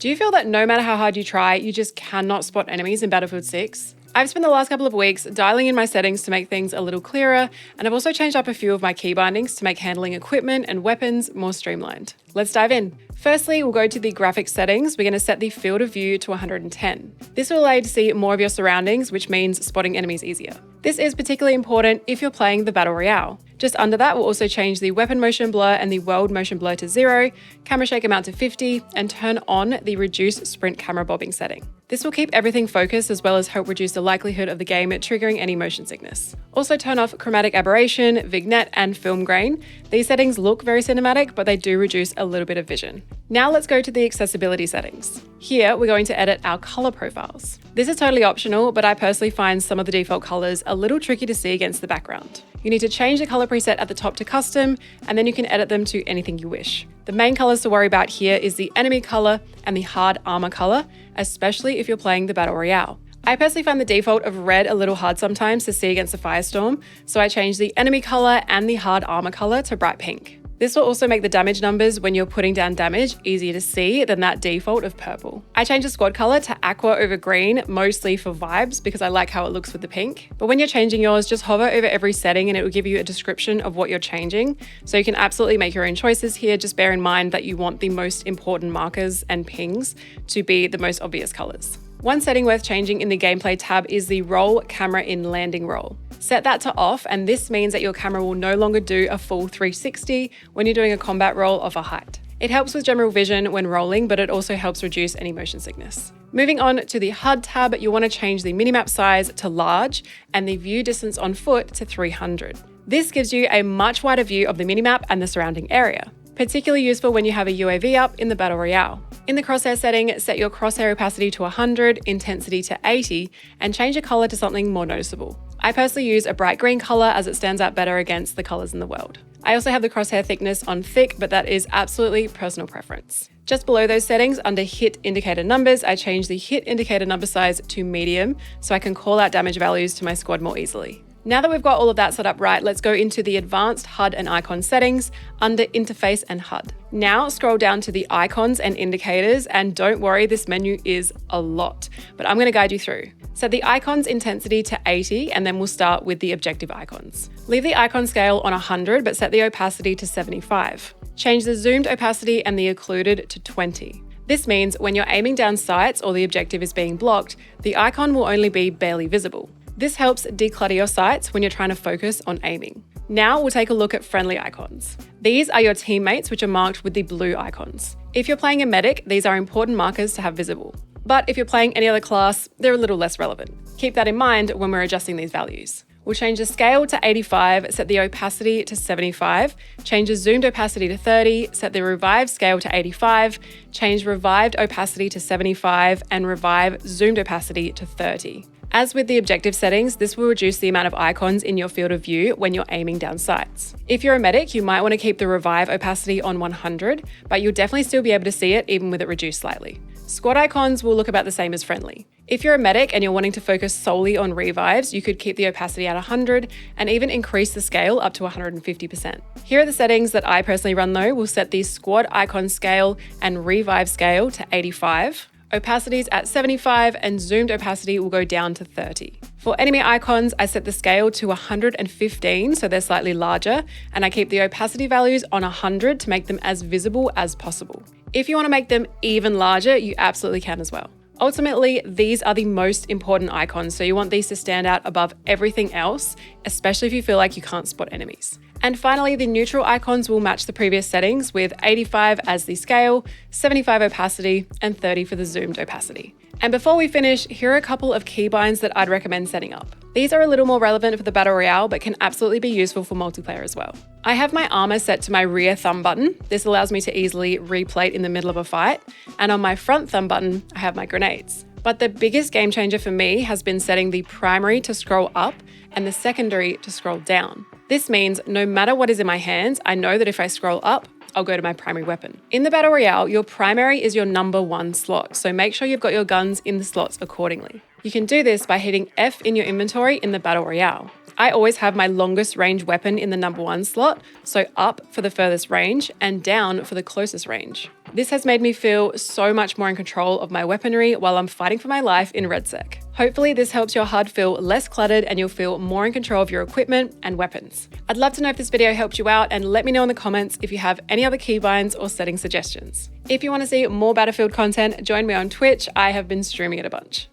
Do you feel that no matter how hard you try, you just cannot spot enemies in Battlefield 6? I've spent the last couple of weeks dialing in my settings to make things a little clearer, and I've also changed up a few of my key bindings to make handling equipment and weapons more streamlined. Let's dive in. Firstly, we'll go to the graphics settings. We're going to set the field of view to 110. This will allow you to see more of your surroundings, which means spotting enemies easier. This is particularly important if you're playing the Battle Royale. Just under that, we'll also change the weapon motion blur and the world motion blur to 0, camera shake amount to 50, and turn on the reduce sprint camera bobbing setting. This will keep everything focused as well as help reduce the likelihood of the game triggering any motion sickness. Also turn off chromatic aberration, vignette, and film grain. These settings look very cinematic, but they do reduce a little bit of vision. Now let's go to the accessibility settings. Here, we're going to edit our color profiles. This is totally optional, but I personally find some of the default colors a little tricky to see against the background. You need to change the color preset at the top to custom, and then you can edit them to anything you wish. The main colors to worry about here is the enemy color and the hard armor color, especially if you're playing the Battle Royale. I personally find the default of red a little hard sometimes to see against a firestorm, so I changed the enemy color and the hard armor color to bright pink. This will also make the damage numbers when you're putting down damage easier to see than that default of purple. I changed the squad color to aqua over green, mostly for vibes because I like how it looks with the pink. But when you're changing yours, just hover over every setting and it will give you a description of what you're changing. So you can absolutely make your own choices here. Just bear in mind that you want the most important markers and pings to be the most obvious colors. One setting worth changing in the gameplay tab is the roll camera in landing roll. Set that to off, and this means that your camera will no longer do a full 360 when you're doing a combat roll of a height. It helps with general vision when rolling, but it also helps reduce any motion sickness. Moving on to the HUD tab, you'll want to change the minimap size to large and the view distance on foot to 300. This gives you a much wider view of the minimap and the surrounding area. Particularly useful when you have a UAV up in the Battle Royale. In the crosshair setting, set your crosshair opacity to 100, intensity to 80, and change the color to something more noticeable. I personally use a bright green color as it stands out better against the colors in the world. I also have the crosshair thickness on thick, but that is absolutely personal preference. Just below those settings, under hit indicator numbers, I changed the hit indicator number size to medium so I can call out damage values to my squad more easily. Now that we've got all of that set up right, let's go into the advanced HUD and icon settings under interface and HUD. Now scroll down to the icons and indicators, and don't worry, this menu is a lot, but I'm going to guide you through. Set the icons intensity to 80, and then we'll start with the objective icons. Leave the icon scale on 100, but set the opacity to 75. Change the zoomed opacity and the occluded to 20. This means when you're aiming down sights or the objective is being blocked, the icon will only be barely visible. This helps declutter your sights when you're trying to focus on aiming. Now we'll take a look at friendly icons. These are your teammates, which are marked with the blue icons. If you're playing a medic, these are important markers to have visible. But if you're playing any other class, they're a little less relevant. Keep that in mind when we're adjusting these values. We'll change the scale to 85, set the opacity to 75, change the zoomed opacity to 30, set the revived scale to 85, change revived opacity to 75, and revive zoomed opacity to 30. As with the objective settings, this will reduce the amount of icons in your field of view when you're aiming down sights. If you're a medic, you might want to keep the revive opacity on 100, but you'll definitely still be able to see it even with it reduced slightly. Squad icons will look about the same as friendly. If you're a medic and you're wanting to focus solely on revives, you could keep the opacity at 100 and even increase the scale up to 150%. Here are the settings that I personally run though. We'll set the squad icon scale and revive scale to 85. Opacities at 75 and zoomed opacity will go down to 30. For enemy icons, I set the scale to 115 so they're slightly larger, and I keep the opacity values on 100 to make them as visible as possible. If you want to make them even larger, you absolutely can as well. Ultimately, these are the most important icons, so you want these to stand out above everything else, especially if you feel like you can't spot enemies. And finally, the neutral icons will match the previous settings with 85 as the scale, 75 opacity, and 30 for the zoomed opacity. And before we finish, here are a couple of keybinds that I'd recommend setting up. These are a little more relevant for the Battle Royale, but can absolutely be useful for multiplayer as well. I have my armor set to my rear thumb button. This allows me to easily replate in the middle of a fight. And on my front thumb button, I have my grenades. But the biggest game changer for me has been setting the primary to scroll up and the secondary to scroll down. This means no matter what is in my hands, I know that if I scroll up, I'll go to my primary weapon. In the Battle Royale, your primary is your number 1 slot, so make sure you've got your guns in the slots accordingly. You can do this by hitting F in your inventory in the Battle Royale. I always have my longest range weapon in the number 1 slot, so up for the furthest range and down for the closest range. This has made me feel so much more in control of my weaponry while I'm fighting for my life in RedSec. Hopefully this helps your HUD feel less cluttered and you'll feel more in control of your equipment and weapons. I'd love to know if this video helped you out, and let me know in the comments if you have any other keybinds or setting suggestions. If you want to see more Battlefield content, join me on Twitch. I have been streaming it a bunch.